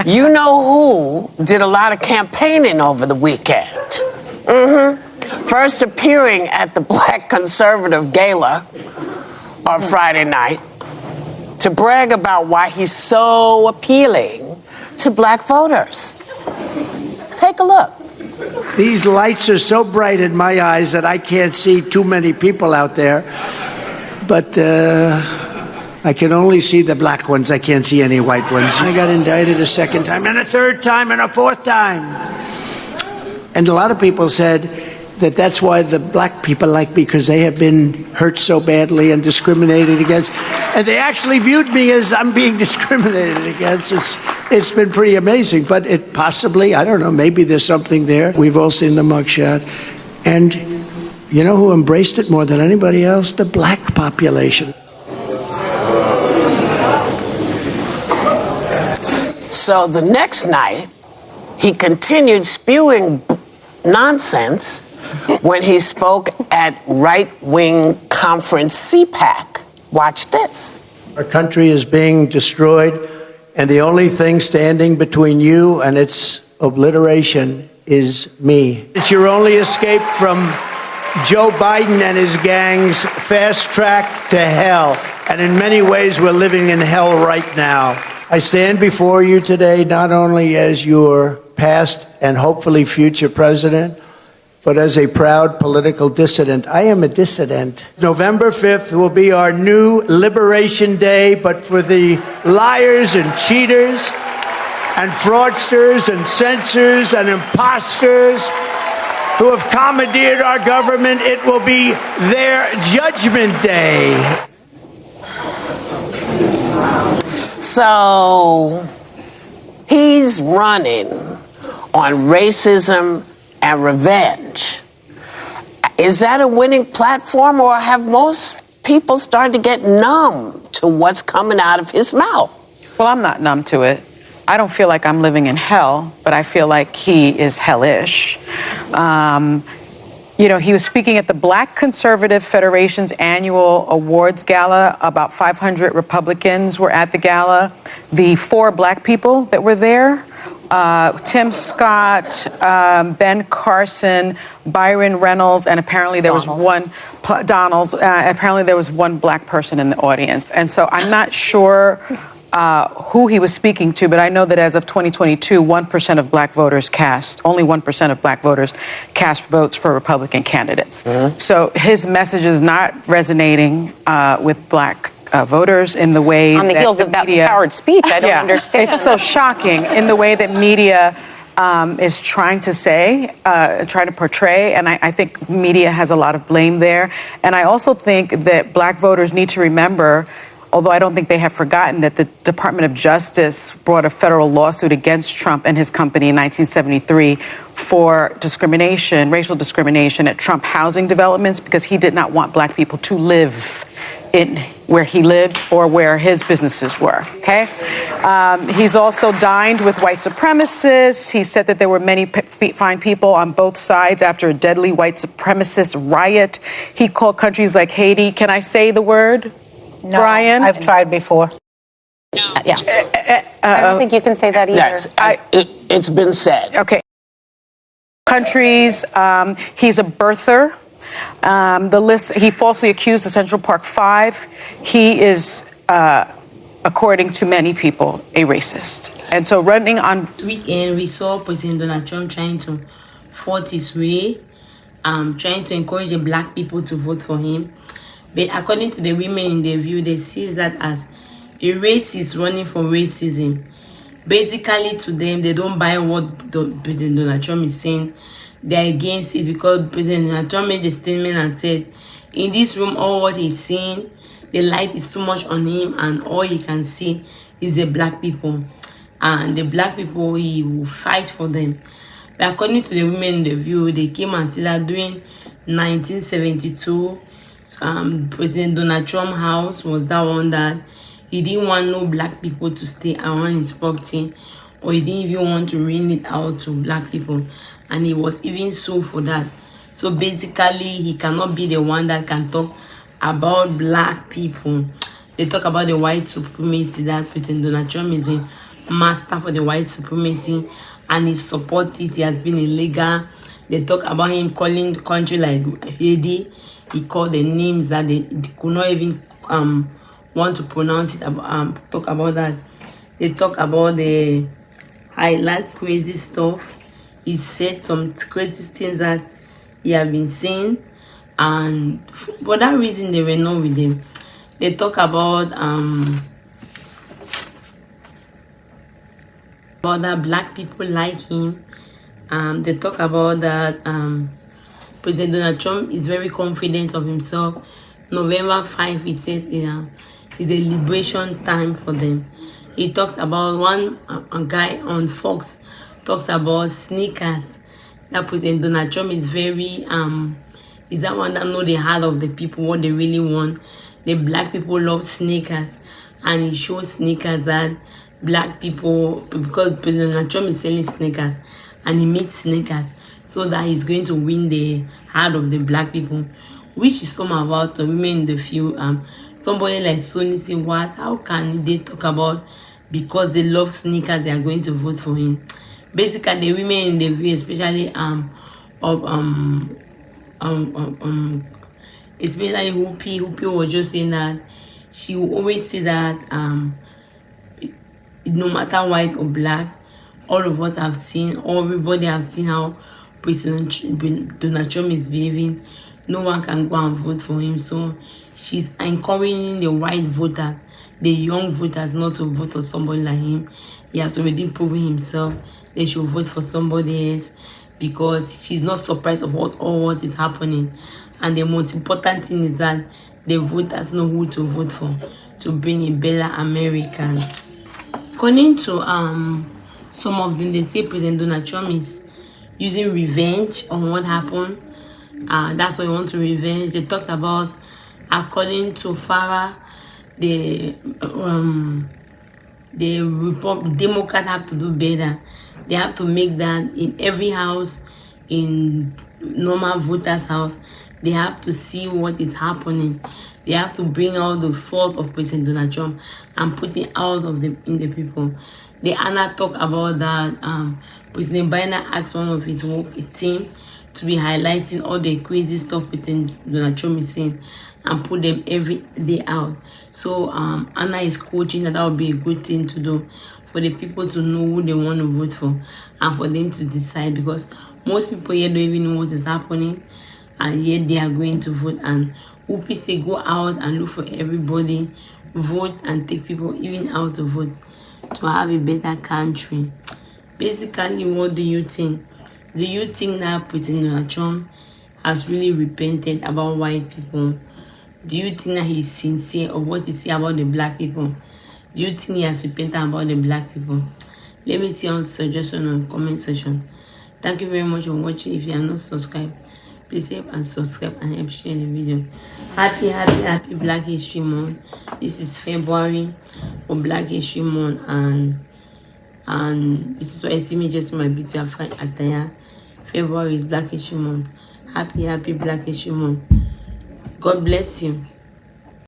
You know who did a lot of campaigning over the weekend? First appearing at the Black Conservative Gala on Friday night to brag about why he's so appealing to black voters. Take a look. These lights are so bright in my eyes that I can't see too many people out there. But I can only see the black ones. I can't see any white ones. I got indicted a second time, and a third time, and a fourth time. And a lot of people said that that's why the black people like me, because they have been hurt so badly and discriminated against. And they actually viewed me as I'm being discriminated against. It's been pretty amazing, but it possibly, I don't know, maybe there's something there. We've all seen the mugshot. And you know who embraced it more than anybody else? The black population. So the next night, he continued spewing nonsense when he spoke at right-wing conference CPAC. Watch this. Our country is being destroyed, and the only thing standing between you and its obliteration is me. It's your only escape from Joe Biden and his gang's fast track to hell. And in many ways, we're living in hell right now. I stand before you today not only as your past and hopefully future president, but as a proud political dissident. I am a dissident. November 5th will be our new Liberation Day, but for the liars and cheaters and fraudsters and censors and imposters who have commandeered our government, it will be their Judgment Day. So he's running on racism and revenge. Is that a winning platform, or have most people started to get numb to what's coming out of his mouth? Well, I'm not numb to it. I don't feel like I'm living in hell, but I feel like he is hellish. You know, he was speaking at the Black Conservative Federation's annual awards gala. About 500 Republicans were at the gala. The 4 black people that were there, Tim Scott, Ben Carson, Byron Reynolds, and apparently there was one, apparently there was one black person in the audience. And so I'm not sure who he was speaking to, but I know that as of 2022, 1% of black voters cast, only 1% of black voters cast votes for Republican candidates. So his message is not resonating with black voters in the way on the heels of that empowered speech. I don't understand. It's so shocking in the way that media is trying to say, trying to portray, and I think media has a lot of blame there. And I also think that black voters need to remember, although I don't think they have forgotten, that the Department of Justice brought a federal lawsuit against Trump and his company in 1973 for discrimination, racial discrimination at Trump housing developments, because he did not want black people to live in where he lived or where his businesses were, okay? He's also dined with white supremacists. He said that there were many fine people on both sides after a deadly white supremacist riot. He called countries like Haiti, can I say the word? No, Brian? I've tried before. Yeah. I don't think you can say that either. Yes, it's been said. Okay. Countries, he's a birther. The list, he falsely accused the Central Park Five. He is, according to many people, a racist. And so running on... Weekend, we saw President Donald Trump trying to fight his way, trying to encourage the black people to vote for him. But according to the women in the view, they see that as a racist running for racism. Basically, to them, they don't buy what President Donald Trump is saying. They're against it because President Donald Trump made a statement and said, in this room, all what he's seeing, the light is too much on him, and all he can see is the black people. And the black people, he will fight for them. But according to the women in the view, they came and said that during 1972, President Donald Trump's house was that one that he didn't want no black people to stay around his property, or he didn't even want to rent it out to black people, and he was even sued for that. So basically, he cannot be the one that can talk about black people. They talk about the white supremacy that President Donald Trump is the master for the white supremacy, and he supports it. He has been illegal. They talk about him calling the country like Haiti. He called the names that they could not even want to pronounce it. Talk about that. They talk about the highlight crazy stuff. He said some crazy things that he have been saying, and for that reason they were not with him. They talk about that black people like him. They talk about that President Donald Trump is very confident of himself. November 5, he said, is a liberation time for them. He talks about a guy on Fox talks about sneakers. That President Donald Trump is very is that one that know the heart of the people, what they really want. The black people love sneakers, and he shows sneakers that black people, because President Donald Trump is selling sneakers, and he makes sneakers, so that he's going to win the heart of the black people, which is some about the women in the field. Somebody like Sonny say, what? How can they talk about because they love sneakers, they are going to vote for him? Basically, the women in the view, especially especially Whoopi was just saying that she will always say that no matter white or black, all of us have seen, everybody have seen how President Donald Trump is behaving. No one can go and vote for him. So she's encouraging the white voters, the young voters, not to vote for somebody like him. He has already proven himself. They should vote for somebody else, because she's not surprised of what is happening. And the most important thing is that the voters know who to vote for to bring a better America. According to some of them, they say President Donald Trump is using revenge on what happened. That's why he wants to revenge. They talked about, according to Farah, the Democrats have to do better. They have to make that in every house, in normal voters' house, they have to see what is happening. They have to bring out the fault of President Donald Trump and put it out of in the people. The Anna talk about that President Biden asked one of his work team to be highlighting all the crazy stuff President Donald Trump is saying and put them every day out. So Anna is coaching that would be a good thing to do for the people to know who they want to vote for and for them to decide, because most people here don't even know what is happening, and yet they are going to vote. And Whoopi say go out and look for everybody, vote, and take people even out to vote to have a better country. Basically, what do you think? Do you think that President Donald Trump has really repented about white people? Do you think that he's sincere of what he say about the black people? Do you think he has repented about the black people? Let me see your suggestion on the comment section. Thank you very much for watching. If you are not subscribed, please help and subscribe and help share the video. Happy Black History Month. This is February for Black History Month, and this is why I see me just in my beautiful attire. February is Black History Month. Happy Black History Month. God bless you.